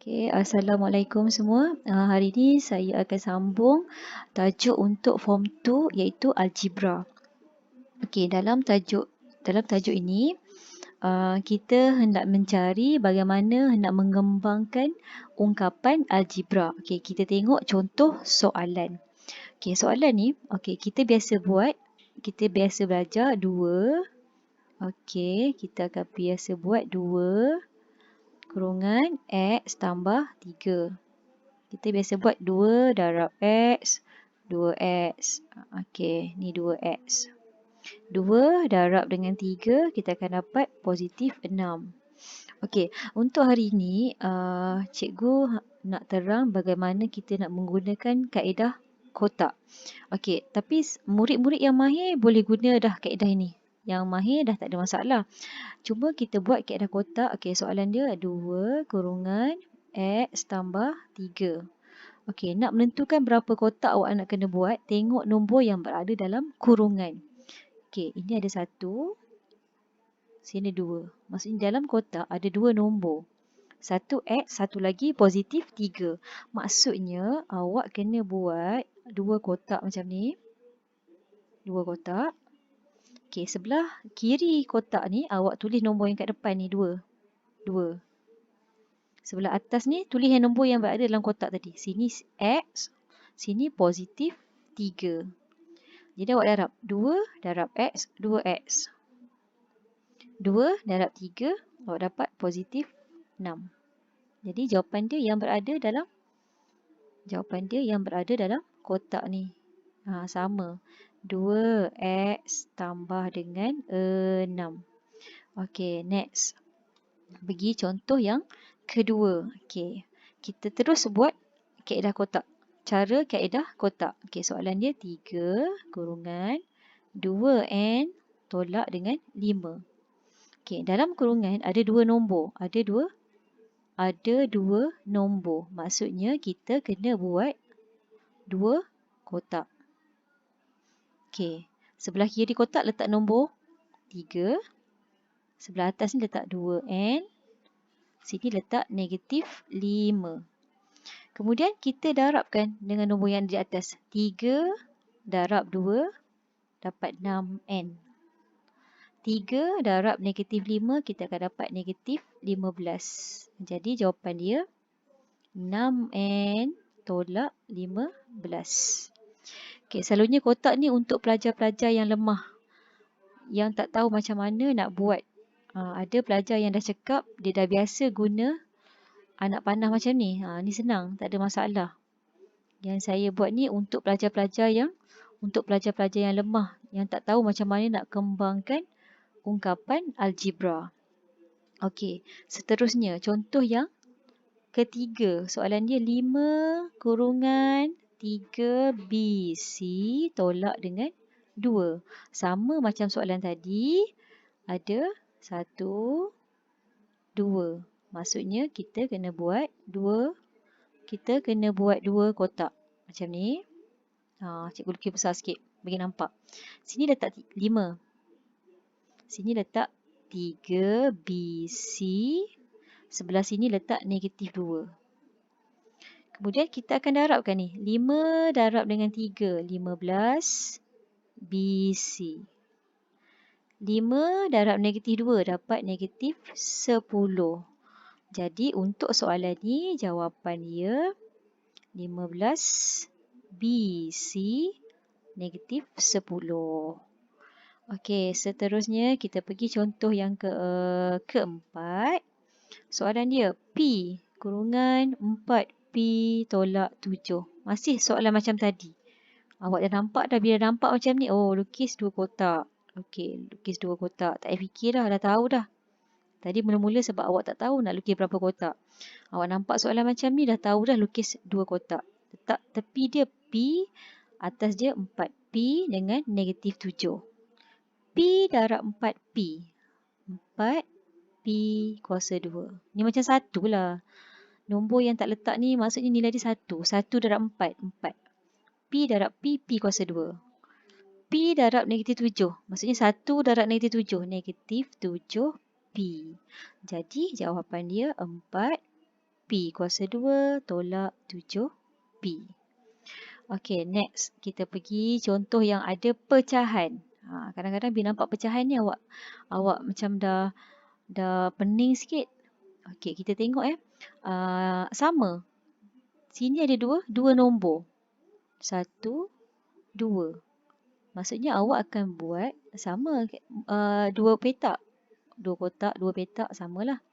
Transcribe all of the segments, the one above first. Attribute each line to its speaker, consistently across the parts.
Speaker 1: Okay, Assalamualaikum semua. Hari ini saya akan sambung tajuk untuk Form 2 iaitu Algebra. Okay, dalam tajuk ini, kita hendak mencari bagaimana hendak mengembangkan ungkapan algebra. Okay, kita tengok contoh soalan. Okay, soalan ni, okay, kita biasa belajar 2. Okay, kita akan biasa buat 2 kurungan X tambah 3. Kita biasa buat 2 darab X, 2X. Okey, ni 2X. 2 darab dengan 3, kita akan dapat positif 6. Okey, untuk hari ini, cikgu nak terang bagaimana kita nak menggunakan kaedah kotak. Okey, tapi murid-murid yang mahir boleh guna dah kaedah ini. Yang mahir dah tak ada masalah. Cuma kita buat kaedah kotak. Okey, soalan dia 2 kurungan X tambah 3. Okey, nak menentukan berapa kotak awak nak kena buat, tengok nombor yang berada dalam kurungan. Okey, ini ada 1, sini 2. Maksudnya dalam kotak ada 2 nombor. 1 X, satu lagi positif 3. Maksudnya awak kena buat 2 kotak macam ni. 2 kotak. Okey, sebelah kiri kotak ni awak tulis nombor yang kat depan ni 2. 2. Sebelah atas ni tulis yang nombor yang berada dalam kotak tadi. Sini X, sini positif 3. Jadi awak darab 2 darab X, 2X. 2 darab 3, awak dapat positif 6. Jadi jawapan dia yang berada dalam kotak ni. Sama. 2X tambah dengan 6. Okey, next. Pergi contoh yang kedua. Okey, kita terus buat kaedah kotak. Cara kaedah kotak. Okey, soalan dia 3 kurungan 2N tolak dengan 5. Okey, dalam kurungan ada 2 nombor. Ada dua nombor. Maksudnya kita kena buat 2 kotak. Okey, sebelah kiri kotak letak nombor 3. Sebelah atas ni letak 2N. Sini letak negatif 5. Kemudian kita darabkan dengan nombor yang di atas. 3 darab 2 dapat 6N. 3 darab negatif 5, kita akan dapat negatif 15. Jadi jawapan dia 6N tolak 15. Okay, selalunya kotak ni untuk pelajar-pelajar yang lemah, yang tak tahu macam mana nak buat. Ada pelajar yang dah cekap, dia dah biasa guna anak panah macam ni. Ni senang, tak ada masalah. Yang saya buat ni untuk pelajar-pelajar yang lemah, yang tak tahu macam mana nak kembangkan ungkapan algebra. Okey, seterusnya contoh yang ketiga. Soalan dia 5 kurungan 3BC tolak dengan 2. Sama macam soalan tadi. Ada 1, 2. Maksudnya kita kena buat 2 kotak. Macam ni. Cikgu lukis besar sikit bagi nampak. Sini letak 5. Sini letak 3BC. Sebelah sini letak negatif 2. Kemudian kita akan darabkan ni. 5 darab dengan 3. 15 BC. 5 darab negatif 2 dapat negatif 10. Jadi untuk soalan ni jawapan dia 15 BC negatif 10. Okey, seterusnya kita pergi contoh yang keempat. Soalan dia P kurungan 4P tolak 7. Masih soalan macam tadi. Awak dah nampak dah, bila nampak macam ni, lukis 2 kotak. Okey, lukis 2 kotak. Tak payah fikir dah tahu dah. Tadi mula-mula sebab awak tak tahu nak lukis berapa kotak. Awak nampak soalan macam ni dah tahu dah lukis 2 kotak. Letak tepi dia P, atas dia 4P dengan negatif 7. P darab 4P. 4P kuasa 2. Ni macam 1 lah. Nombor yang tak letak ni maksudnya nilai dia 1. 1 darab 4. 4. P darab P kuasa 2. P darab negatif 7. Maksudnya 1 darab negatif 7. Negatif 7P. Jadi jawapan dia 4P P kuasa 2 tolak 7P. Okey, next. Kita pergi contoh yang ada pecahan. Kadang-kadang bila nampak pecahan ni awak macam dah pening sikit. Okey, kita tengok sama. Sini ada dua nombor. 1, 2. Maksudnya awak akan buat sama dua petak. Dua kotak, dua petak samalah.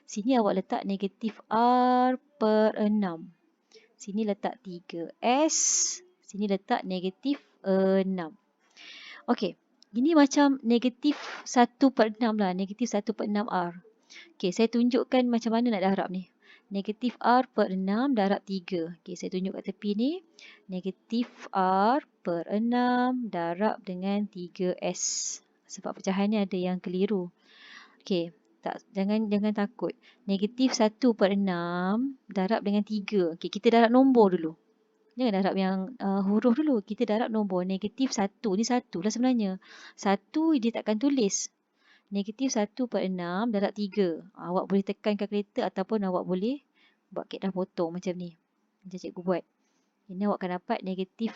Speaker 1: Sini awak letak negatif R per 6. Sini letak 3S. Sini letak negatif 6. Okey, ini macam negatif 1 per 6 lah. Negatif 1 per 6 R. Okey, saya tunjukkan macam mana nak darab ni. Negatif R per 6 darab 3. Okey, saya tunjuk kat tepi ni. Negatif R per 6 darab dengan 3S. Sebab pecahan ni ada yang keliru. Okey, jangan takut. Negatif 1 per 6 darab dengan 3. Okey, kita darab nombor dulu. Jangan darab yang huruf dulu. Kita darab nombor. Negatif 1. Ni 1 lah sebenarnya. 1 dia takkan tulis. Negatif 1 per 6 darab 3. Awak boleh tekan kalkulator ataupun awak boleh buat kaedah potong macam ni. Macam cikgu buat. Ini awak akan dapat negatif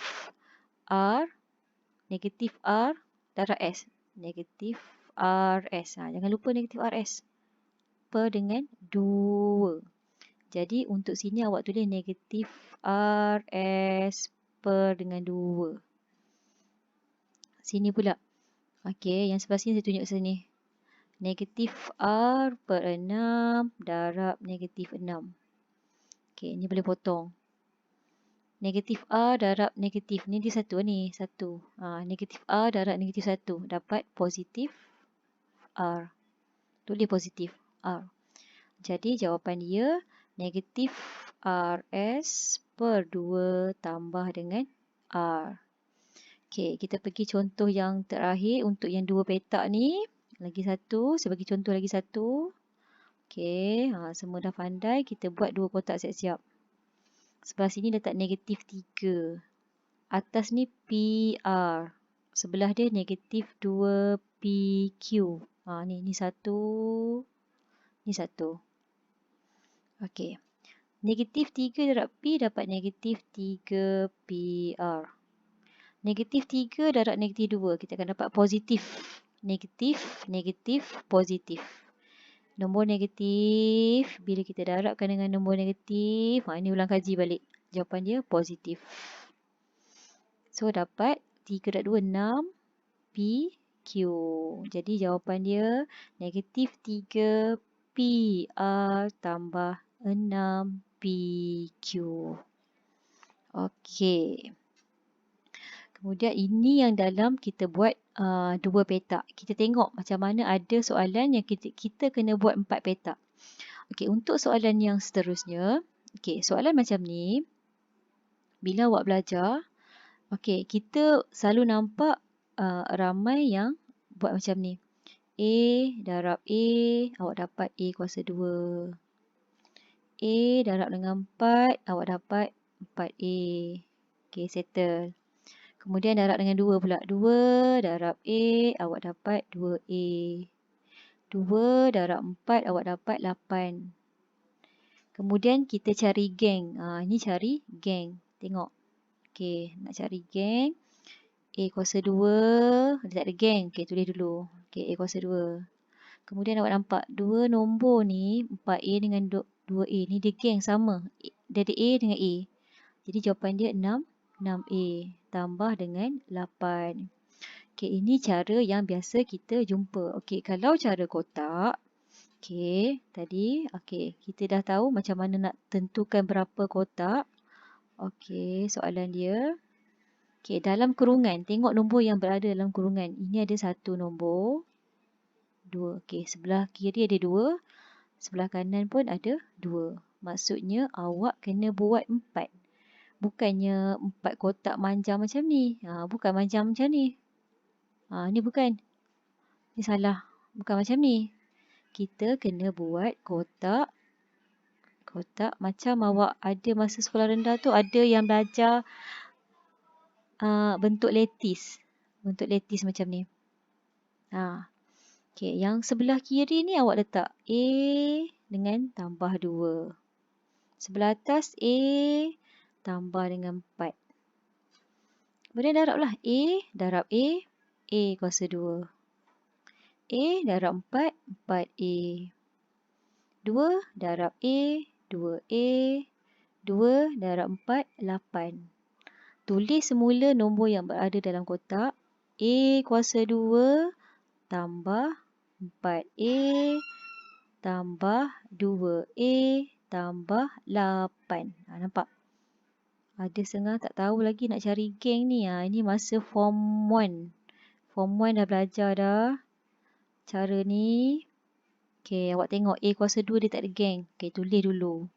Speaker 1: R darab S. Negatif RS. Jangan lupa negatif RS. Per dengan 2. Jadi untuk sini awak tulis negatif RS per dengan 2. Sini pula. Okey, yang sebelah sini saya tunjuk sini. Negatif R per 6 darab negatif 6. Okey, ini boleh potong. Negatif R darab negatif. Ni dia satu ni. Satu. Negatif R darab negatif 1. Dapat positif R. Tulis positif R. Jadi jawapan dia negatif RS per 2 tambah dengan R. Okey, kita pergi contoh yang terakhir untuk yang dua petak ni. Lagi satu. Saya bagi contoh lagi satu. Okey, semua dah pandai. Kita buat dua kotak siap-siap. Sebelah sini letak negatif 3. Atas ni PR. Sebelah dia negatif 2PQ. Ni satu. Ni satu. Okey. Negatif 3 darab P dapat negatif 3PR. Negatif 3 darab negatif 2. Kita akan dapat positif. Negatif, negatif, positif. Nombor negatif, bila kita darabkan dengan nombor negatif, ini ulang kaji balik. Jawapan dia positif. So, dapat 3 darab 2, 6 PQ. Jadi, jawapan dia negatif 3 PR tambah 6 PQ. Okey. Kemudian ini yang dalam kita buat dua petak. Kita tengok macam mana ada soalan yang kita kena buat 4 petak. Okey, untuk soalan yang seterusnya, okey, soalan macam ni bila awak belajar, okey, kita selalu nampak ramai yang buat macam ni. A darab A, awak dapat A kuasa 2. A darab dengan 4, awak dapat 4A. Okey, settle. Kemudian darab dengan 2 pula. 2 darab A, awak dapat 2A. 2 darab 4, awak dapat 8. Kemudian kita cari geng. Ini cari geng. Tengok. Okey, nak cari geng. A kuasa 2. Dia tak ada geng. Okey, tulis dulu. Okey, A kuasa 2. Kemudian awak nampak 2 nombor ni, 4A dengan 2A ni dia geng sama. Dia ada A dengan A. Jadi jawapan dia 6A tambah dengan 8. Okey, ini cara yang biasa kita jumpa. Okey, kalau cara kotak, okey, tadi kita dah tahu macam mana nak tentukan berapa kotak. Okey, soalan dia. Okey, dalam kurungan, tengok nombor yang berada dalam kurungan. Ini ada satu nombor. 2. Okey, sebelah kiri ada 2. Sebelah kanan pun ada 2. Maksudnya awak kena buat 4. Bukannya 4 kotak manjang macam ni. Bukan manjang macam ni. Ni bukan. Ni salah. Bukan macam ni. Kita kena buat kotak macam awak ada masa sekolah rendah tu, ada yang belajar bentuk letis. Bentuk letis macam ni. Okey, yang sebelah kiri ni awak letak A dengan tambah 2. Sebelah atas A tambah dengan 4. Kemudian darablah A, darab A kuasa 2. A darab 4, 4A. 2 darab A, 2A. 2 darab 4, 8. Tulis semula nombor yang berada dalam kotak. A kuasa 2 tambah 4A tambah 2A tambah 8. Nampak? Ada setengah tak tahu lagi nak cari geng ni. Ini masa form 1. Form 1 dah belajar dah. Cara ni. Okey, awak tengok A kuasa 2 dia tak ada geng. Okey, tulis dulu.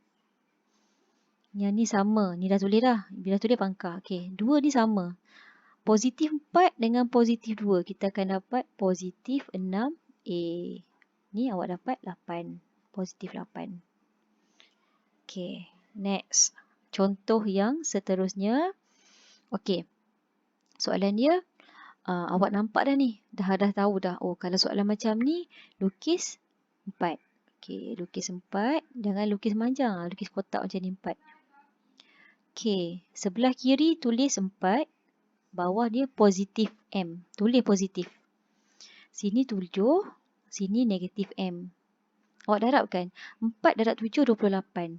Speaker 1: Yang ni sama. Ni dah tulis dah. Bila tulis pangkah. Okey, 2 ni sama. Positif 4 dengan positif 2. Kita akan dapat positif 6A. Ni awak dapat 8. Positif 8. Okey, next. Contoh yang seterusnya. Okey, soalan dia. Awak nampak dah ni. Dah tahu dah. Oh, kalau soalan macam ni, lukis 4. Okey, lukis 4. Jangan lukis panjang. Lukis kotak macam ni 4. Okey, sebelah kiri tulis 4. Bawah dia positif M. Tulis positif. Sini 7. Sini negatif M. Awak darabkan. 4 darab 7, 28.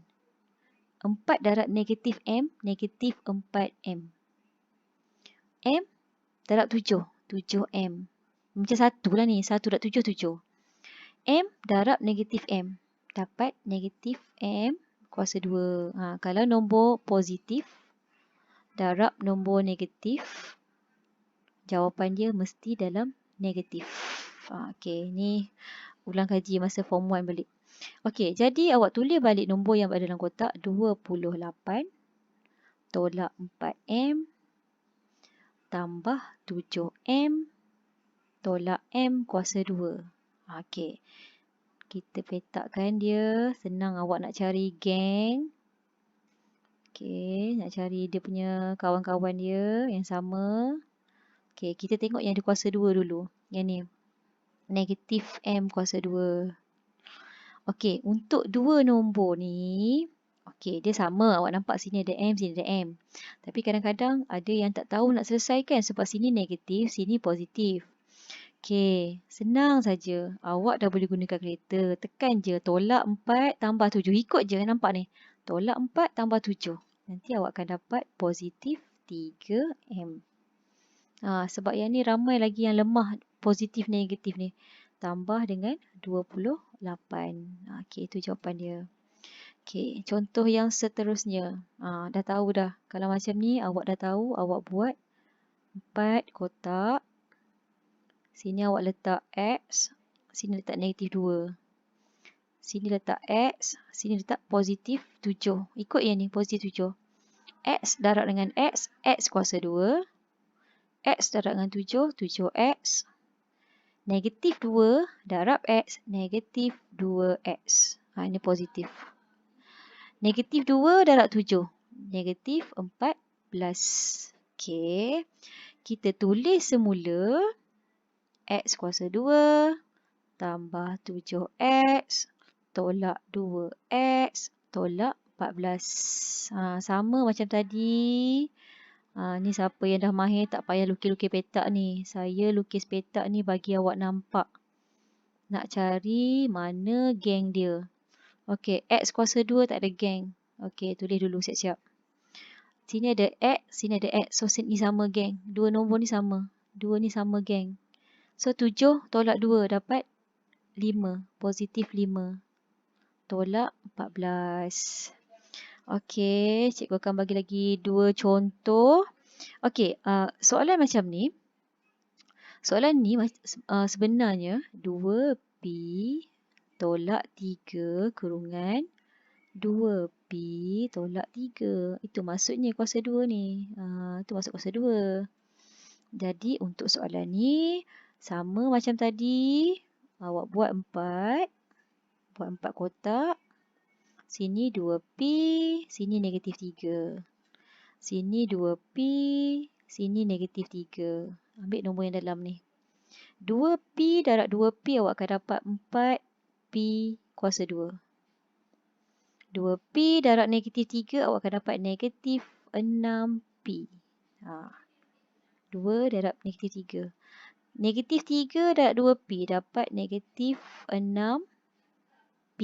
Speaker 1: 4 darab negatif M, negatif 4M. M darab 7, 7M. Macam 1 lah ni. 1 darab 7, 7. M darab negatif M. Dapat negatif M kuasa 2. Kalau nombor positif darab nombor negatif, jawapan dia mesti dalam negatif. Okey, ni ulang kaji masa form 1 balik. Okey, jadi awak tulis balik nombor yang berada dalam kotak. 28 tolak 4M tambah 7M tolak M kuasa 2. Okey, kita petakkan dia. Senang awak nak cari geng. Okey, nak cari dia punya kawan-kawan dia yang sama. Okey, kita tengok yang dia kuasa 2 dulu. Yang ni. Negatif M kuasa 2. Okey, untuk dua nombor ni, okey, dia sama. Awak nampak sini ada M, sini ada M. Tapi kadang-kadang ada yang tak tahu nak selesaikan sebab sini negatif, sini positif. Okey, senang saja. Awak dah boleh gunakan kalkulator. Tekan je tolak 4 tambah 7. Ikut je, nampak ni. Tolak 4 tambah 7. Nanti awak akan dapat positif 3M. Sebab yang ni ramai lagi yang lemah positif negatif ni. Tambah dengan 28. Okey, itu jawapan dia. Okey, contoh yang seterusnya. Dah tahu dah. Kalau macam ni, awak dah tahu. Awak buat 4 kotak. Sini awak letak X. Sini letak negatif 2. Sini letak X. Sini letak positif 7. Ikut yang ni, positif 7. X darab dengan X. X kuasa 2. X darab dengan 7. 7X. Negatif 2 darab X, negatif 2X. Ini positif. Negatif 2 darab 7. Negatif 14. Okey. Kita tulis semula X kuasa 2 tambah 7X tolak 2X tolak 14. Sama macam tadi. Ni siapa yang dah mahir tak payah lukis-lukis petak ni. Saya lukis petak ni bagi awak nampak. Nak cari mana geng dia. Okey, X kuasa 2 tak ada geng. Okey, tulis dulu siap-siap. Sini ada X, sini ada X. So, ni sama geng. Dua nombor ni sama. Dua ni sama geng. So, 7 tolak 2 dapat 5. Positif 5. Tolak 14. Okey, cikgu akan bagi lagi 2 contoh. Okey, soalan macam ni. Soalan ni sebenarnya 2P tolak 3 kurungan 2P tolak 3. Itu maksudnya kuasa 2 ni. Itu maksud kuasa 2. Jadi untuk soalan ni sama macam tadi. Awak buat 4. Buat 4 kotak. Sini 2P, sini negatif 3. Sini 2P, sini negatif 3. Ambil nombor yang dalam ni. 2P darab 2P awak akan dapat 4P kuasa 2. 2P darab negatif 3, awak akan dapat negatif 6P. 2 darab negatif 3. Negatif 3 darab 2P dapat negatif 6P.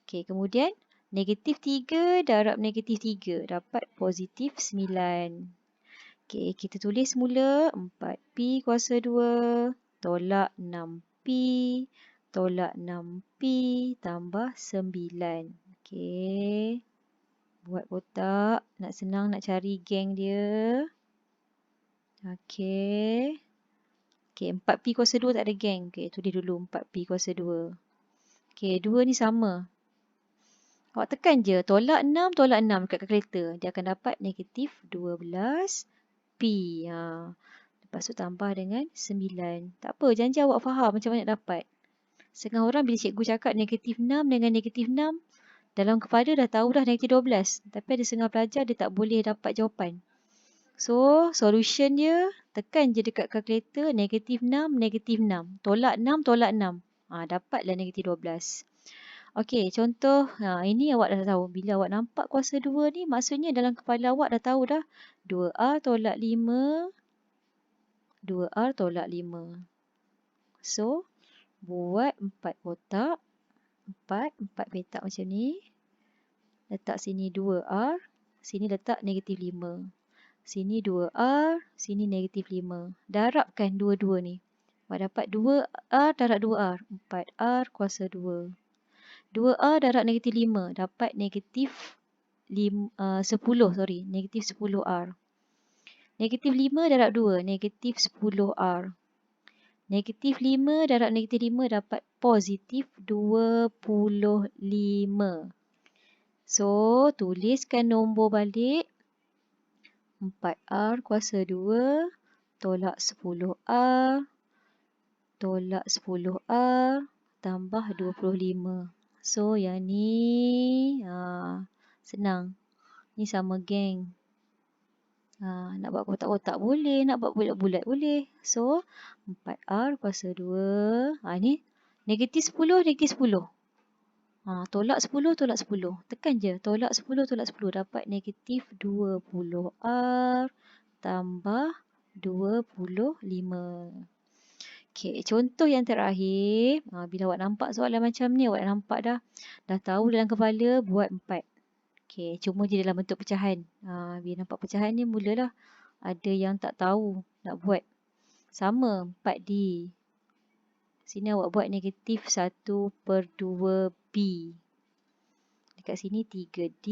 Speaker 1: Okey, kemudian negatif 3 darab negatif 3 dapat positif 9. Okey, kita tulis mula 4P kuasa 2 tolak 6P tolak 6P tambah 9. Okey. Buat kotak. Nak senang nak cari geng dia. Okey. Okey, 4P kuasa 2 tak ada geng. Okey, tulis dulu 4P kuasa 2. Okey, 2 ni sama. Awak tekan je tolak 6 dekat kalkulator. Dia akan dapat negatif 12P. Lepas tu tambah dengan 9. Tak apa, janji awak faham macam mana nak dapat. Setengah orang bila cikgu cakap negatif 6 dengan negatif 6, dalam kepala dah tahu dah negatif 12. Tapi ada setengah pelajar dia tak boleh dapat jawapan. So, solution dia tekan je dekat kalkulator negatif 6, negatif 6. Tolak 6, tolak 6. Dapatlah negatif 12. Okey, contoh. Ini awak dah tahu. Bila awak nampak kuasa 2 ni, maksudnya dalam kepala awak dah tahu dah. 2R tolak 5. 2R tolak 5. So, buat 4 kotak. 4 petak macam ni. Letak sini 2R. Sini letak negatif 5. Sini 2R. Sini negatif 5. Darabkan dua-dua ni. Awak dapat 2R darab 2R. 4R kuasa 2. 2R darab negatif 5 dapat negatif 10, negatif 10R. Negatif 5 darab 2, negatif 10R. Negatif 5 darab negatif 5 dapat positif 25. So, tuliskan nombor balik. 4R kuasa 2 tolak 10R tolak 10R tambah 25. So, yang ni senang. Ni sama geng. Nak buat kotak-kotak boleh. Nak buat bulat-bulat boleh. So, 4R kuasa 2. Ni negatif 10, negatif 10. Tolak 10, tolak 10. Tekan je. Tolak 10, tolak 10. Dapat negatif 20R tambah 25. Okey, contoh yang terakhir. Bila awak nampak soalan macam ni, awak nampak dah tahu dalam kepala buat 4. Okey, cuma dia dalam bentuk pecahan. Bila nampak pecahan ni mulalah ada yang tak tahu nak buat. Sama 4D. Sini awak buat negatif 1/2B. Dekat sini 3D.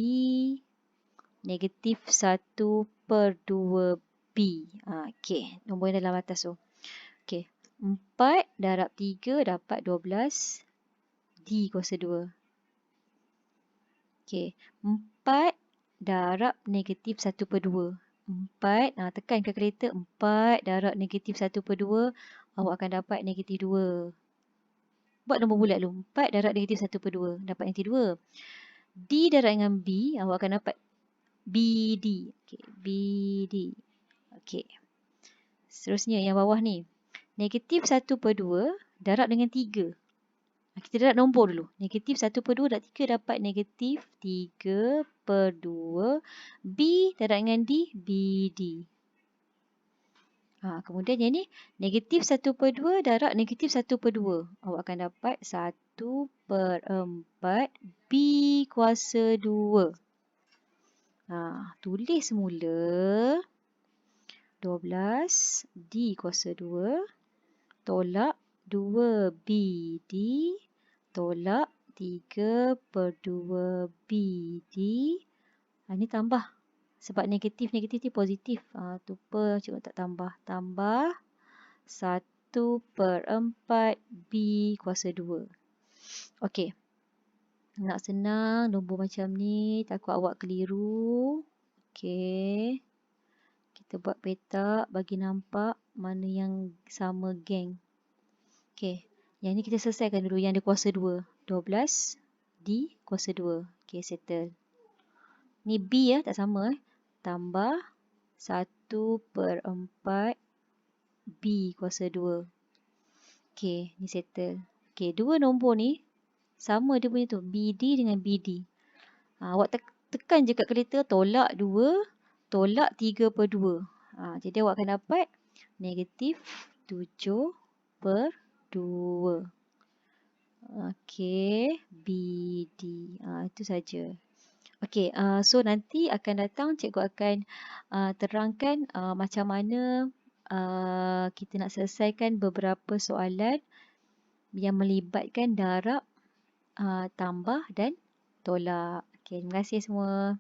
Speaker 1: Negatif 1/2B. Okey, nombor yang dalam atas tu. Okey. 4 darab 3 dapat 12 D kuasa 2. Okey. 4 darab negatif 1/2. 4, tekan kalkulator 4 darab negatif 1/2. Awak akan dapat negatif 2. Buat nombor bulat dulu. 4 darab negatif 1/2. Dapat negatif 2. D darab dengan B, awak akan dapat BD. Okey, BD. Okey. Seterusnya yang bawah ni. Negatif 1/2 darab dengan 3. Kita darab nombor dulu. Negatif 1/2 darab 3 dapat negatif 3/2. B darab dengan D, BD. Kemudian yang ni. Negatif 1/2 darab negatif 1/2. Awak akan dapat 1/4 B kuasa 2. Tulis semula. 12 D kuasa 2 tolak 2BD tolak 3/2 BD. Ini tambah. Sebab negatif-negatif ni positif. Lupa cuma tak tambah. Tambah 1/4 B kuasa 2. Okey. Nak senang nombor macam ni. Takut awak keliru. Okey. Kita buat petak bagi nampak mana yang sama geng. Okey. Yang ni kita selesaikan dulu yang ada kuasa 2. 12 D kuasa 2. Okey, settle. Ni B tak sama. Tambah 1/4 B kuasa 2. Okey, ni settle. Okey, dua nombor ni Sama dia punya tu. BD dengan BD. Awak tekan je kat kereta, tolak 2, tolak 3/2. Jadi awak akan dapat negatif 7/2. Okey, BD. Itu saja. Okey, so nanti akan datang cikgu akan terangkan macam mana kita nak selesaikan beberapa soalan yang melibatkan darab, tambah dan tolak. Okey, terima kasih semua.